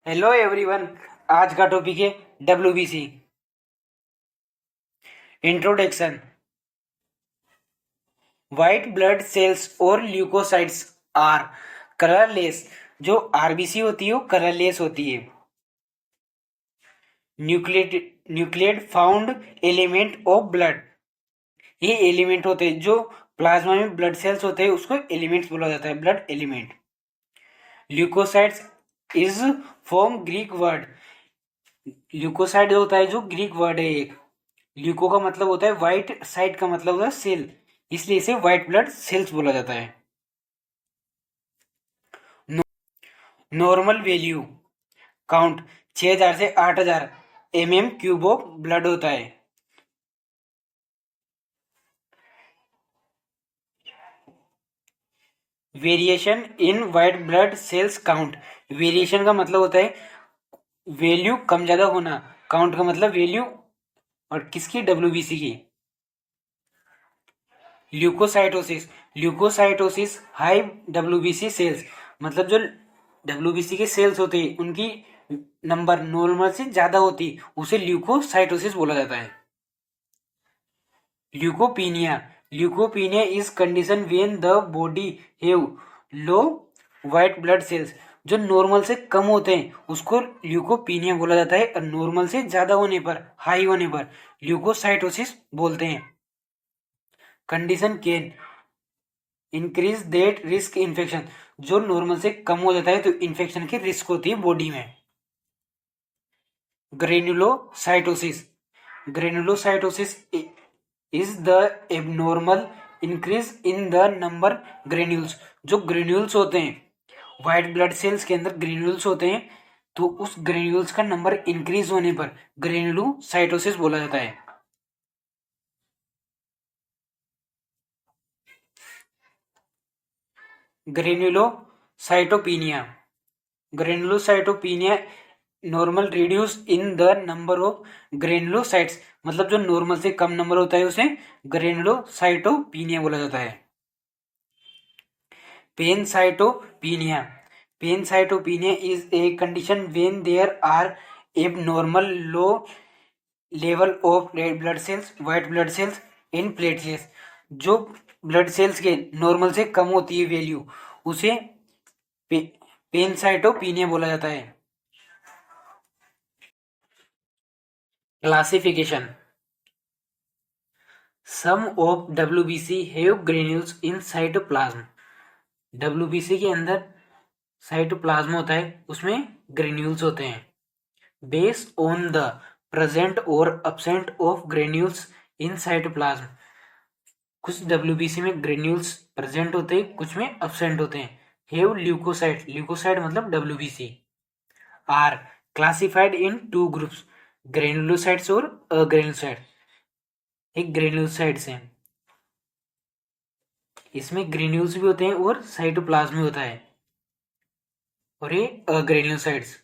Hello everyone. आज का topic है WBC. Introduction. White blood sales और ल्यूकोसाइट्स आर कलरलेस। जो आरबीसी होती है वो कलरलेस होती है। Nucleoid found element of blood. ये एलिमेंट होते हैं जो प्लाज्मा में ब्लड सेल्स होते हैं, उसको एलिमेंट्स बोला जाता है, blood element. Leucocytes is from Greek word. Leucocyte होता है जो ग्रीक वर्ड है एक। ल्यूको का मतलब होता है व्हाइट, साइट का मतलब होता है सेल, इसलिए इसे व्हाइट ब्लड सेल्स बोला जाता है। नॉर्मल वैल्यू काउंट 6000 से 8000 mm³ ऑफ ब्लड होता है। Variation in white blood sales count. Variation का मतलब होता है वैल्यू कम ज्यादा होना, काउंट का मतलब वैल्यू, और किसकी? डब्ल्यूबीसी की। Leucocytosis. Leucocytosis high WBC cells, मतलब जो डब्ल्यूबीसी के सेल्स होते हैं उनकी नंबर नॉर्मल से ज्यादा होती, उसे ल्यूकोसाइटोसिस बोला जाता है। Leucopenia. Leucopenia is condition when the body have low white blood sales. जो नॉर्मल से कम होते हैं उसको ल्यूकोपीनिया बोला जाता है, और नॉर्मल से ज्यादा होने पर, हाई होने पर ल्यूकोसाइटोसिस बोलते हैं। Condition can increase that risk infection. जो नॉर्मल से कम हो जाता है तो इन्फेक्शन की रिस्क होती है बॉडी में। Granulocytosis. Granulocytosis is the abnormal increase in the number granules. जो ग्रेन्यूल्स होते हैं व्हाइट ब्लड सेल्स के अंदर, ग्रेन्यूल्स होते हैं, तो उस ग्रेन्यूल्स का नंबर इंक्रीज होने पर ग्रेनुलोसाइटोसिस बोला जाता है। Granulocytopenia. Granulocytopenia normal reduce in the number of granulocytes, मतलब जो नॉर्मल से कम नंबर होता है उसे ग्रेनुलोसाइटोपिनिया बोला जाता है। Pancytopenia. Pancytopenia is a condition when there are abnormal low level of red blood cells, white blood cells in platelets. जो ब्लड सेल्स के नॉर्मल से कम होती है वैल्यू, उसे पे, पेनसाइटोपिनिया बोला जाता है। Classification. Some of WBC have granules in cytoplasm. WBC के अंदर साइटोप्लाज्म होता है, उसमें ग्रेन्यूल्स होते हैं। बेस्ड ऑन द प्रेजेंट और absent of granules in cytoplasm. कुछ डब्ल्यूबीसी में ग्रेन्यूल्स प्रेजेंट होते हैं, कुछ में अब्सेंट होते हैं। Have leucocyte. ल्यूकोसाइट मतलब WBC. Are classified in two groups, granulocytes और अग्रेनुलोसाइट। एक ग्रेन्यूलोसाइट्स हैं, इसमें ग्रेन्यूल्स भी होते हैं और साइटोप्लाज्म भी होता है। और ये अग्रेन्यूलोसाइट्स,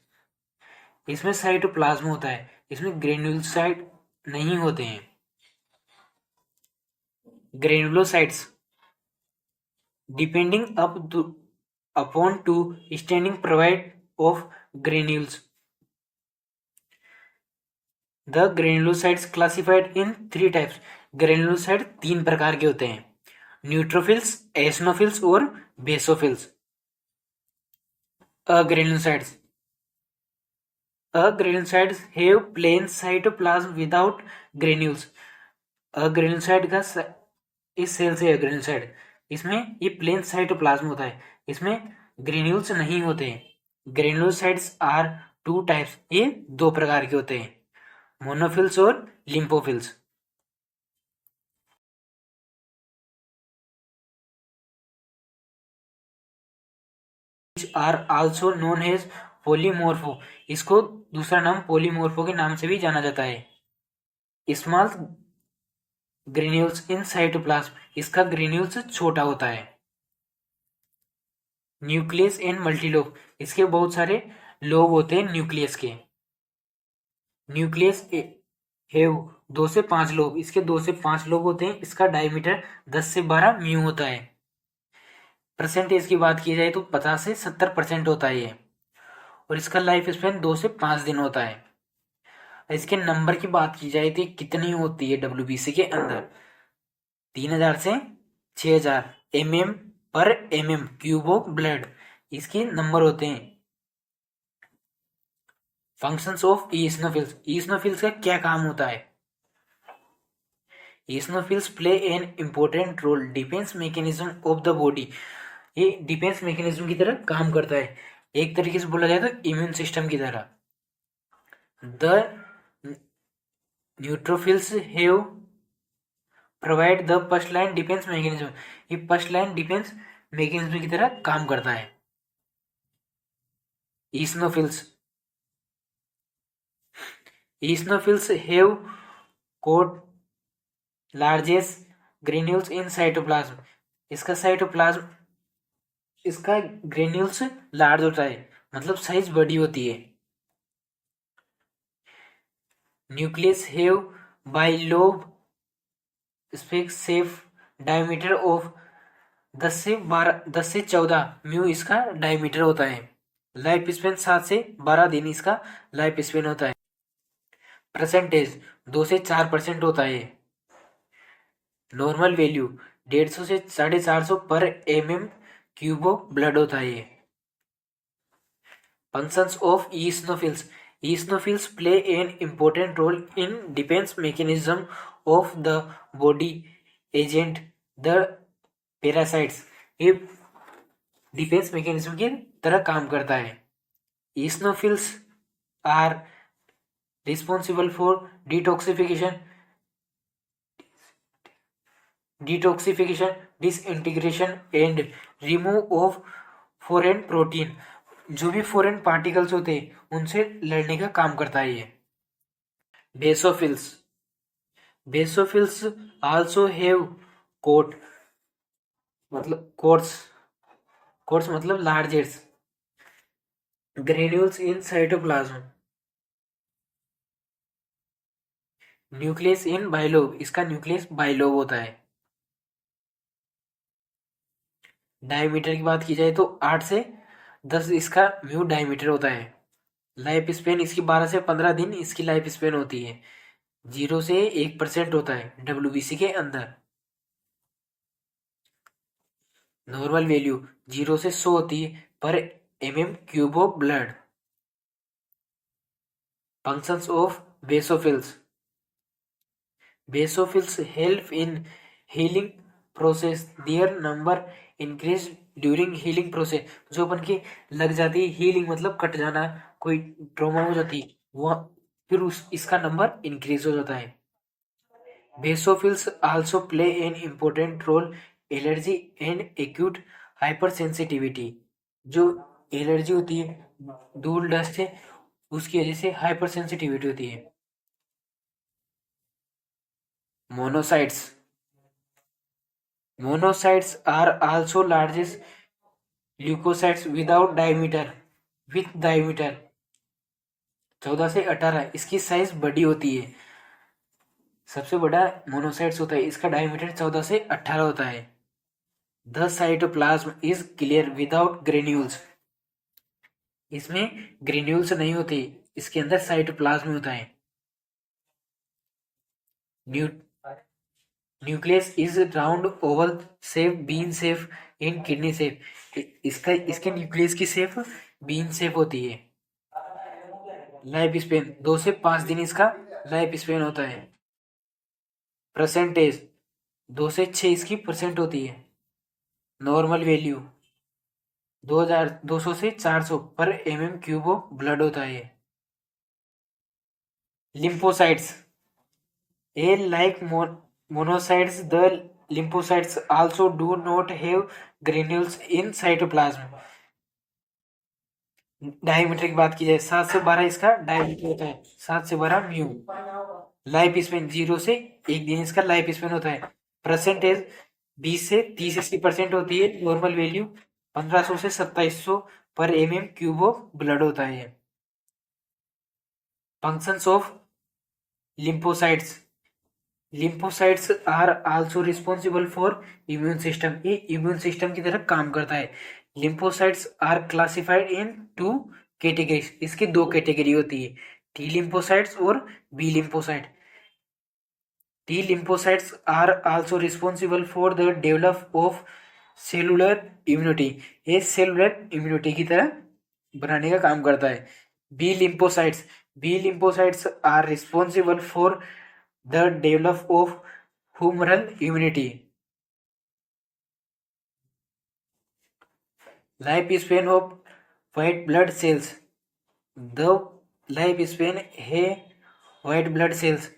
इसमें साइटोप्लाज्म होता है, इसमें ग्रेन्यूलोसाइट नहीं होते हैं। Granulocytes depending upon to standing provide of granules. The granulocytes classified in 3 types. Granulocyte 3 प्रकार के होते हैं, न्यूट्रोफिल्स, एसनोफिल्स और basophils. Agranulocytes. Agranulocytes have plain cytoplasm without granules. Agranulocyte का इस सेल से अग्रेनुलोसाइट, इसमें ये प्लेन साइटोप्लाज्म होता है, इसमें ग्रेन्यूल्स नहीं होते। Granulocytes are 2 types. ये 2 प्रकार के होते हैं, मोनोफिल्स और lymphophils. Are also known as polymorpho. इसको दूसरा नाम पोलीमोर्फो के नाम से भी जाना जाता है। स्मॉल ग्रेन्यूल्स इन साइटोप्लाज्म, इसका ग्रेन्यूल्स छोटा होता है। न्यूक्लियस एंड मल्टीलोब, इसके बहुत सारे लोब होते हैं न्यूक्लियस के। न्यूक्लियस हैव 2 से 5 लोब, इसके 2 से 5 लोब होते हैं। इसका डायमीटर 10 से 12 म्यू होता है। परसेंटेज की बात की जाए तो 50 से 70% होता है ये। और इसका लाइफ स्पेन 2 से 5 दिन होता है। इसके नंबर की बात की जाए तो कितनी होती है डब्ल्यूबीसी के अंदर, 3000 से 6000 mm/mm क्यूब ऑफ ब्लड इसके नंबर होते हैं। फंक्शंस ऑफ ईसनोफिल्स, ईसनोफिल्स का क्या काम होता है? Eosinophils play an important role defence mechanism of the body, ये डिफेंस मैकेनिज्म की तरह काम करता है, एक तरीके से बोला जाए तो इम्यून सिस्टम की तरह। The neutrophils have provide the first line defence mechanism, ये फर्स्ट लाइन डिफेंस मैकेनिज्म की तरह काम करता है। Eosinophils have coat largest granules in cytoplasm, इसका ग्रेन्यूल्स लार्ज होता है, मतलब साइज बड़ी होती है। Nucleus have bilobe specs safe diameter of 10 से 14 म्यू इसका डायमीटर होता है। लाइफ स्पेन 7 से 12 दिन इसका लाइफ स्पेन होता है। परसेंटेज 2 से 4% होता है। नॉर्मल वैल्यू 150 से 450 पर mm क्यूब ऑफ ब्लड होता है। Functions of eosinophils, eosinophils play an important role in defence mechanism of the body against the parasites, ये डिफेंस मैकेनिज्म की तरह काम करता है। Eosinophils are responsible for detoxification, disintegration and remove of foreign protein, जो भी फॉरेन पार्टिकल्स होते हैं उनसे लड़ने का काम करता है ये। Basophils, basophils also have coat, मतलब कोट्स मतलब largest granules in cytoplasm, nucleus in bilobe, इसका न्यूक्लियस बाइलोब होता है। डायमीटर की बात की जाए तो 8 से 10 इसका म्यू डायमीटर होता है। लाइफ स्पेन इसकी 12 से 15 दिन इसकी लाइफ स्पेन होती है। 0 से 1% होता है डब्ल्यूबीसी के अंदर। नॉर्मल वैल्यू 0 से 100 होती है पर mm cube of blood. Functions of basophils, basophils help in healing process, their number increase during healing process, जो अपन की लग जाती है हीलिंग मतलब कट जाना, कोई ट्रॉमा हो जाती वो, फिर इसका नंबर इंक्रीज हो जाता है। Basophils also play an important role allergy and acute hypersensitivity, जो एलर्जी होती है धूल डस्ट से उसकी वजह से हाइपर सेंसिटिविटी होती है। Monocytes, monocytes are also largest leucocytes without diameter, with diameter 14 से 18, इसकी साइज बड़ी होती है। सबसे बड़ा मोनोसाइट्स होता है, इसका डायमीटर 14 से 18 होता है। The cytoplasm is clear without granules, इसमें ग्रेन्यूल्स नहीं होते, इसके अंदर साइटोप्लाज्म होता है। Nucleus is round Oval shape bean shape in kidney shape, इसके न्यूक्लियस की शेप बीन शेप होती है। लाइफ स्पेन 2 से 5 दिन इसका लाइफ स्पेन होता है। परसेंटेज 2 से 6 इसकी परसेंट होती है। नॉर्मल वैल्यू 200 से 400 पर mm क्यूब ऑफ ब्लड होता है। Lymphocytes, A like monocytes the lymphocytes also do not have granules in cytoplasm. Diameter की बात की जाए 7 से 12 इसका डायमीटर होता है, 7 से 12 म्यू। लाइफ स्पेन 0 से 1 दिन इसका लाइफ स्पेन होता है। परसेंटेज 20 से 30 इसकी परसेंट होती है। नॉर्मल वैल्यू 1500 से 2700 पर mm क्यूब ऑफ ब्लड होता है। Functions of lymphocytes, lymphocytes are also responsible for immune system, ये इम्यून सिस्टम की तरह काम करता है। Lymphocytes are classified in 2 category, इसकी दो कैटेगरी होती है, टी लिम्फोसाइट्स और B lymphocyte. T lymphocytes are also responsible for the develop of cellular immunity, ये सेलुलर इम्यूनिटी की तरह बनाने का काम करता है। B lymphocytes, B lymphocytes are responsible for the develop of humoral immunity. Life span of white blood sales, the life span है white blood sales